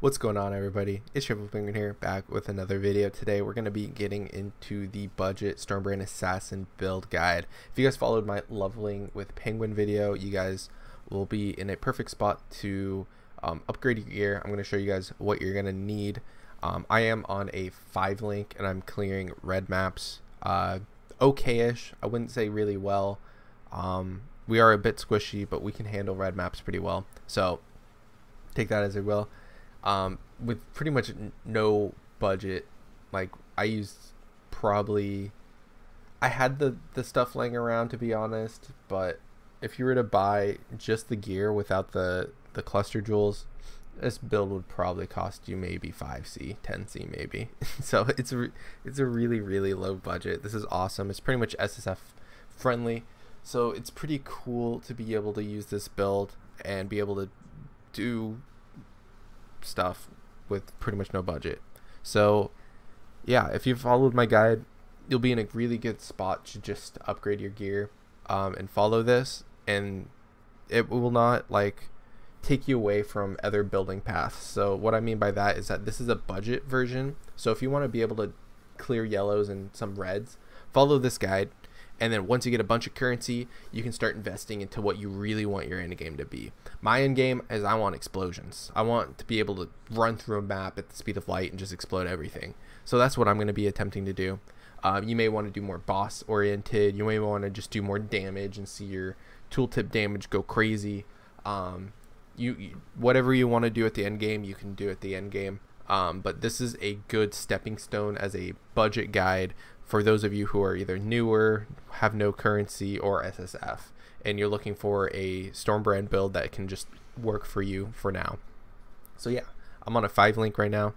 What's going on, everybody? It's ShamefulPenguin here, back with another video. Today we're going to be getting into the budget Stormbrand Assassin build guide. If you guys followed my leveling with Penguin video, you guys will be in a perfect spot to upgrade your gear. I'm going to show you guys what you're going to need. I am on a 5 link and I'm clearing red maps. Okay-ish, I wouldn't say really well. We are a bit squishy, but we can handle red maps pretty well. So take that as it will. With pretty much no budget, like I used probably, I had the stuff laying around, to be honest, but if you were to buy just the gear without the cluster jewels, this build would probably cost you maybe 5C, 10C maybe. So it's a really low budget. This is awesome. It's pretty much SSF friendly, so it's pretty cool to be able to use this build and be able to do stuff with pretty much no budget. So yeah, if you followed my guide, you'll be in a really good spot to just upgrade your gear and follow this, and it will not like take you away from other building paths. So what I mean by that is that this is a budget version, so if you want to be able to clear yellows and some reds, follow this guide, and then once you get a bunch of currency, you can start investing into what you really want your end game to be. My end game is I want explosions. I want to be able to run through a map at the speed of light and just explode everything. So that's what I'm going to be attempting to do. You may want to do more boss oriented. You may want to just do more damage and see your tooltip damage go crazy. Whatever you want to do at the end game, you can do at the end game. But this is a good stepping stone as a budget guide for those of you who are either newer, have no currency, or SSF, and you're looking for a Stormbrand build that can just work for you for now. So yeah, I'm on a 5 link right now,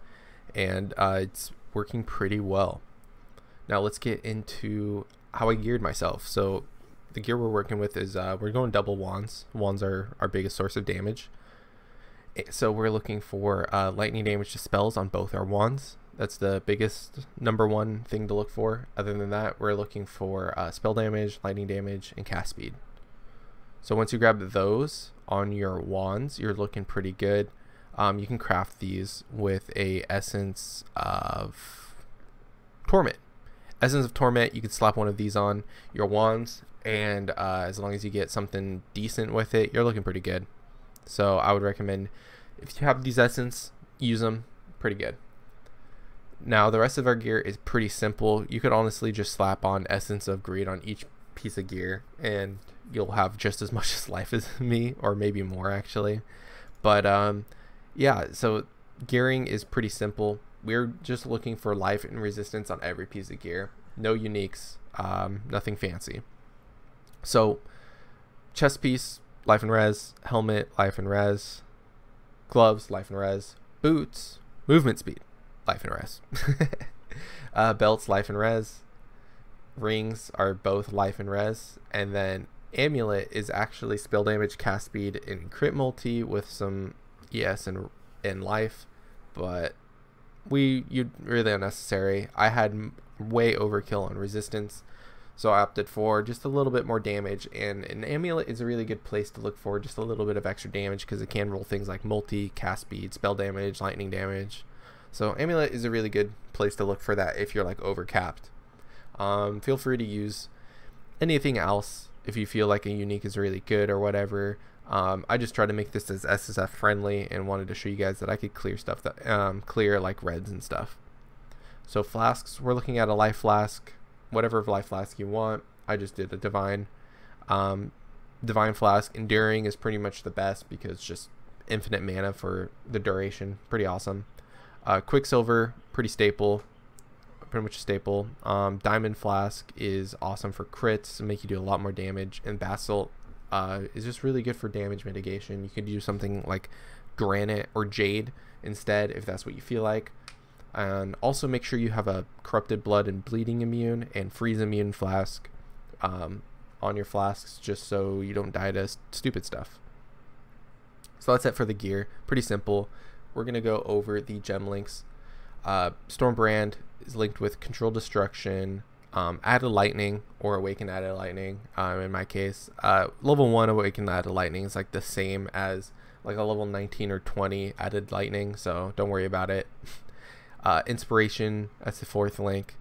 and it's working pretty well. Now let's get into how I geared myself. So the gear we're working with is we're going double wands. Wands are our biggest source of damage. So we're looking for lightning damage to spells on both our wands. That's the biggest #1 thing to look for. Other than that, we're looking for spell damage, lightning damage, and cast speed. So once you grab those on your wands, you're looking pretty good. You can craft these with a Essence of Torment. Essence of Torment, you can slap one of these on your wands, and as long as you get something decent with it, you're looking pretty good. So I would recommend, if you have these essence, use them. Pretty good. Now the rest of our gear is pretty simple. You could honestly just slap on Essence of Greed on each piece of gear and you'll have just as much as life as me, or maybe more actually. But yeah, so gearing is pretty simple. We're just looking for life and resistance on every piece of gear. No uniques, nothing fancy. So chest piece, life and res. Helmet, life and res. Gloves, life and res. Boots, movement speed, life and res. Belts, life and res. Rings are both life and res. And then amulet is actually spell damage, cast speed, and crit multi with some ES and life, but you'd really unnecessary. I had way overkill on resistance, so I opted for just a little bit more damage, and an amulet is a really good place to look for just a little bit of extra damage because it can roll things like multi, cast speed, spell damage, lightning damage. So amulet is a really good place to look for that if you're like overcapped. Feel free to use anything else if you feel like a unique is really good or whatever. I just try to make this as SSF friendly and wanted to show you guys that I could clear stuff that clear like reds and stuff. So flasks, we're looking at a life flask, whatever life flask you want. I just did a divine flask. Enduring is pretty much the best because just infinite mana for the duration, pretty awesome. Quicksilver, pretty much a staple. Diamond flask is awesome for crits and make you do a lot more damage, and basalt is just really good for damage mitigation. You could do something like granite or jade instead if that's what you feel like. And also make sure you have a corrupted blood and bleeding immune and freeze immune flask on your flasks, just so you don't die to stupid stuff. So that's it for the gear. Pretty simple. We're gonna go over the gem links. Stormbrand is linked with Control Destruction, Added Lightning, or Awaken Added Lightning. In my case, level 1 Awaken Added Lightning is like the same as like a level 19 or 20 added lightning, so don't worry about it. Inspiration, that's the 4th link.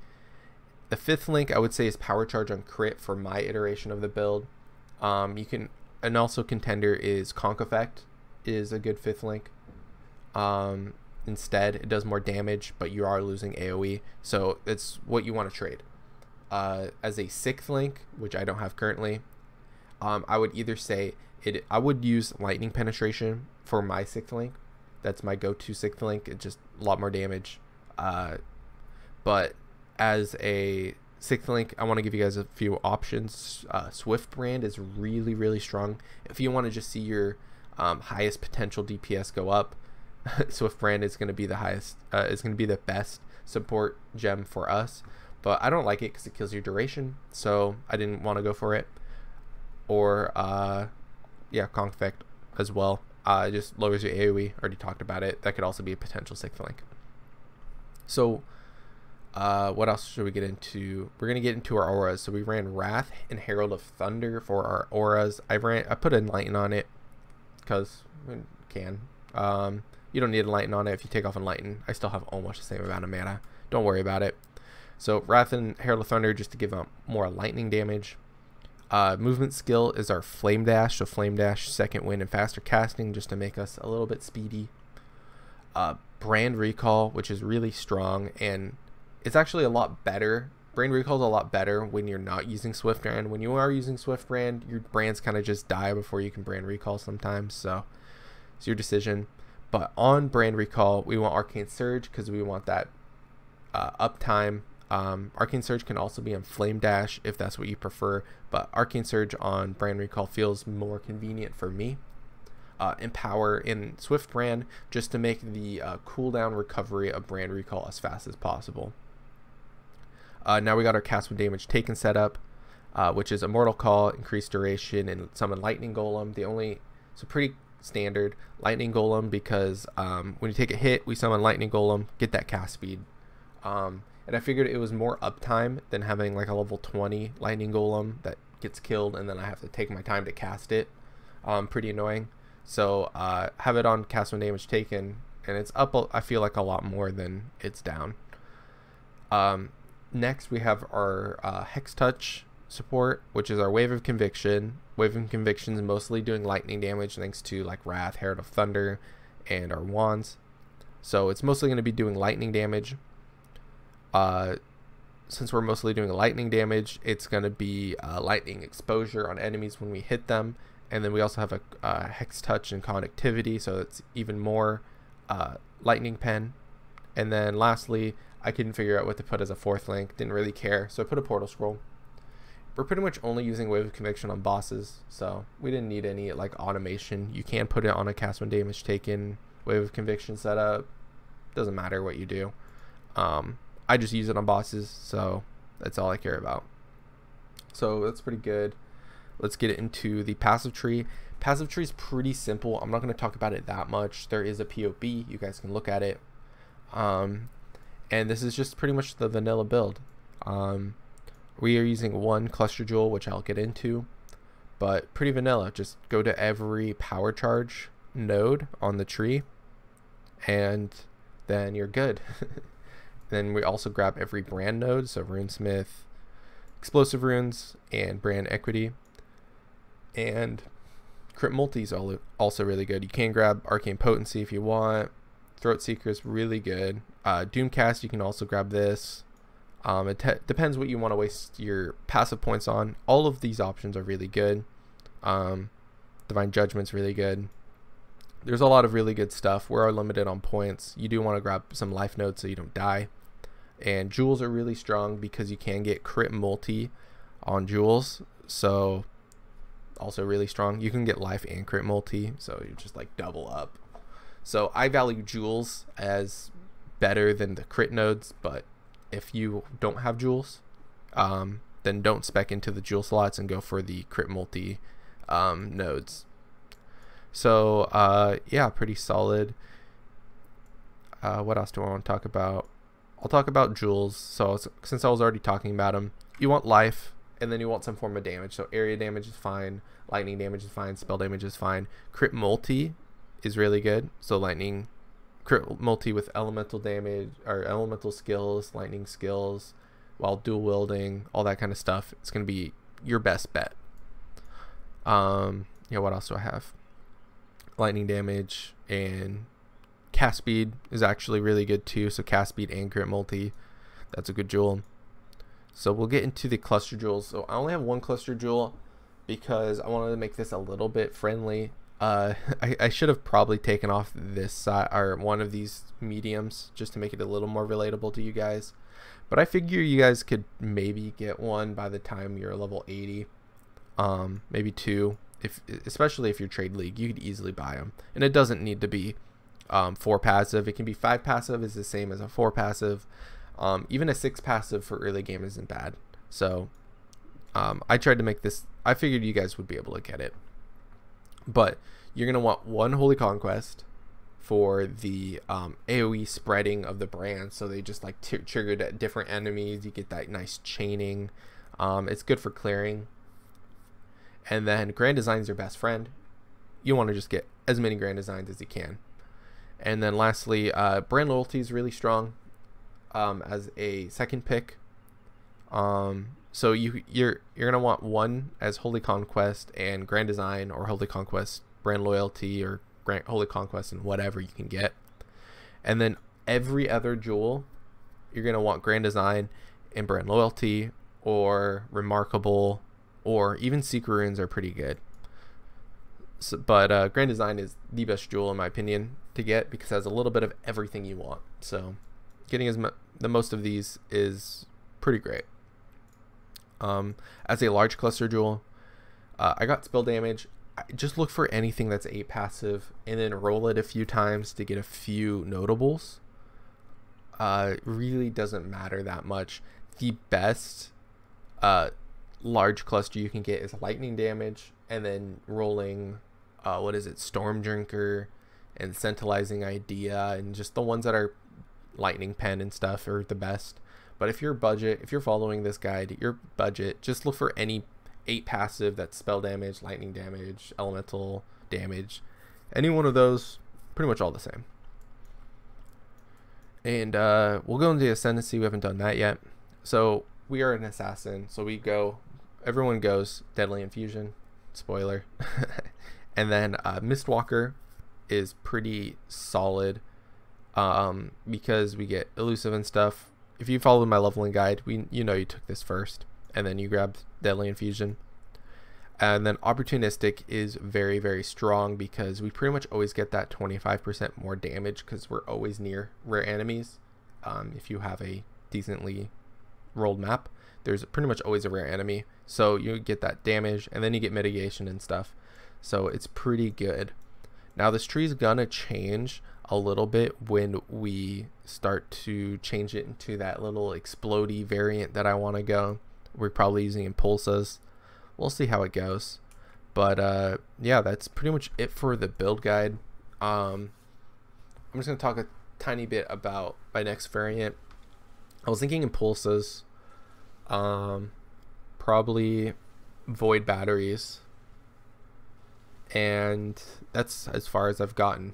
The 5th link I would say is power charge on crit for my iteration of the build. You can, and also contender is Conk Effect is a good 5th link. Instead, it does more damage, but you are losing AoE, so it's what you want to trade. As a 6th link, which I don't have currently, I would either say I would use lightning penetration for my 6th link. That's my go-to 6th link. It's just a lot more damage. But as a 6th link, I want to give you guys a few options. Swift Brand is really, really strong. If you want to just see your highest potential DPS go up, Swift Brand is going to be the highest. Is going to be the best support gem for us. But I don't like it because it kills your duration, so I didn't want to go for it. Or yeah, Conk Effect as well. It just lowers your AoE. Already talked about it. That could also be a potential 6th link. So what else should we get into? We're gonna get into our auras. So we ran Wrath and Herald of Thunder for our auras. I put Enlighten on it because we can. You don't need Enlighten on it. If you take off Enlighten, I still have almost the same amount of mana. Don't worry about it. So Wrath and Herald of Thunder just to give out more lightning damage. Movement skill is our Flame Dash. So Flame Dash, 2nd wind, and faster casting just to make us a little bit speedy. Brand Recall, which is really strong, and it's actually a lot better. Brand Recall is a lot better when you're not using Swift Brand. When you are using Swift Brand, your brands kind of just die before you can Brand Recall sometimes, so it's your decision. But on Brand Recall, we want Arcane Surge because we want that uptime. Arcane Surge can also be on Flame Dash if that's what you prefer, but Arcane Surge on Brand Recall feels more convenient for me. Empower in Swift Brand just to make the cooldown recovery of Brand Recall as fast as possible. Now we got our cast when damage taken setup, which is Immortal Call, increased duration, and summon Lightning Golem. So pretty standard Lightning Golem because when you take a hit, we summon Lightning Golem, get that cast speed. And I figured it was more uptime than having like a level 20 Lightning Golem that gets killed and then I have to take my time to cast it. Pretty annoying. So have it on cast when damage taken, and it's up, I feel like, a lot more than it's down. Next we have our Hex Touch support, which is our Wave of Conviction. Wave of Conviction is mostly doing lightning damage thanks to like Wrath, Herald of Thunder, and our wands. So it's mostly going to be doing lightning damage. Since we're mostly doing lightning damage, it's going to be lightning exposure on enemies when we hit them. And then we also have a Hex Touch and Conductivity, so it's even more Lightning Pen. And then lastly, I couldn't figure out what to put as a 4th link, didn't really care, so I put a Portal Scroll. We're pretty much only using Wave of Conviction on bosses, so we didn't need any like automation. You can put it on a cast when damage taken Wave of Conviction setup, doesn't matter what you do. I just use it on bosses, so that's all I care about. So that's pretty good. Let's get into the passive tree. Passive tree is pretty simple. I'm not going to talk about it that much. There is a POB. You guys can look at it. And this is just pretty much the vanilla build. We are using one cluster jewel, which I'll get into. But pretty vanilla. Just go to every power charge node on the tree. And then you're good. Then we also grab every brand node. So Runesmith, Explosive Runes, and Brand Equity. And Crit Multi is also really good. You can grab Arcane Potency if you want. Throat Seeker is really good. Doomcast, you can also grab this. It depends what you want to waste your passive points on. All of these options are really good. Divine Judgment's really good. There's a lot of really good stuff. We are limited on points. You do want to grab some life nodes so you don't die. And jewels are really strong because you can get Crit Multi on jewels. So also really strong. You can get life and Crit Multi, so you just like double up. So I value jewels as better than the crit nodes, but if you don't have jewels, then don't spec into the jewel slots and go for the Crit Multi nodes. So yeah, pretty solid. What else do I want to talk about? I'll talk about jewels. So since I was already talking about them, you want life, and then you want some form of damage. So area damage is fine, lightning damage is fine, spell damage is fine. Crit Multi is really good. So lightning crit multi with elemental damage or elemental skills, lightning skills, while dual wielding, all that kind of stuff. It's going to be your best bet. Yeah, what else do I have? Lightning damage and cast speed is actually really good too. So cast speed and crit multi, that's a good jewel. So we'll get into the cluster jewels. So I only have one cluster jewel because I wanted to make this a little bit friendly. I should have probably taken off this side or one of these mediums just to make it a little more relatable to you guys. But I figure you guys could maybe get one by the time you're level 80, maybe two. Especially if you're trade league, you could easily buy them, and it doesn't need to be 4 passive. It can be 5 passive is the same as a 4 passive. Even a 6 passive for early game isn't bad. So I tried to make this. I figured you guys would be able to get it, but you're gonna want 1 Holy Conquest for the AoE spreading of the brand, so they just like triggered at different enemies. You get that nice chaining. It's good for clearing. And then Grand Design is your best friend. You want to just get as many Grand Designs as you can. And then lastly, brand loyalty is really strong as a second pick. So you're gonna want 1 as Holy Conquest and Grand Design, or Holy Conquest brand loyalty, or Holy Conquest and whatever you can get. And then every other jewel you're gonna want Grand Design and brand loyalty, or Remarkable, or even Secret Runes are pretty good. So, but Grand Design is the best jewel in my opinion to get because it has a little bit of everything you want. So getting the most of these is pretty great. As a large cluster jewel, I got spell damage. Just look for anything that's 8 passive and then roll it a few times to get a few notables. Really doesn't matter that much. The best large cluster you can get is lightning damage, and then rolling Storm Drinker and Centralizing Idea, and just the ones that are lightning pen and stuff are the best. But if you're following this guide, your budget, just look for any 8 passive that's spell damage, lightning damage, elemental damage. Any one of those, pretty much all the same. And we'll go into the Ascendancy. We haven't done that yet. So we are an assassin, so everyone goes Deadly Infusion, spoiler. And then Mistwalker is pretty solid because we get elusive and stuff. If you followed my leveling guide, you know you took this first, and then you grabbed Deadly Infusion. And then Opportunistic is very, very strong because we pretty much always get that 25% more damage because we're always near rare enemies. If you have a decently rolled map, there's pretty much always a rare enemy, so you get that damage, and then you get mitigation and stuff. So it's pretty good. Now this tree is gonna change a little bit when we start to change it into that little explodey variant that I want to go. We're probably using Impulsas. We'll see how it goes. But yeah, that's pretty much it for the build guide. I'm just gonna talk a tiny bit about my next variant. I was thinking Impulsas, probably Void Batteries, and that's as far as I've gotten.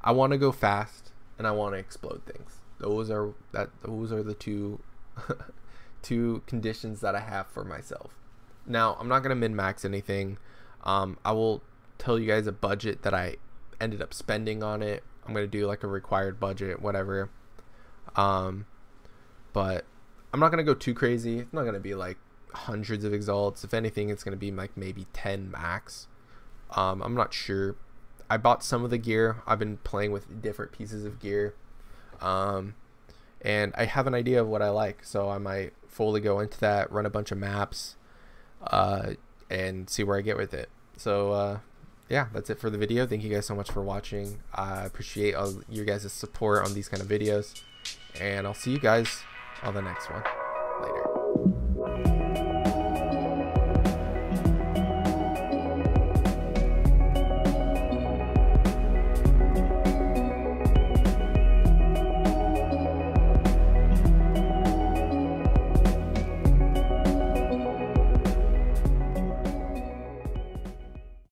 I want to go fast and I want to explode things. Those are the two two conditions that I have for myself. Now I'm not gonna min-max anything. I will tell you guys a budget that I ended up spending on it. I'm gonna do like a required budget, whatever. But I'm not gonna go too crazy. It's not gonna be like hundreds of exalts. If anything, it's gonna be like maybe 10 max. I'm not sure. I bought some of the gear. I've been playing with different pieces of gear, and I have an idea of what I like, so I might fully go into that, run a bunch of maps, and see where I get with it. So yeah, that's it for the video. Thank you guys so much for watching. I appreciate all your guys' support on these kind of videos, and I'll see you guys on the next one.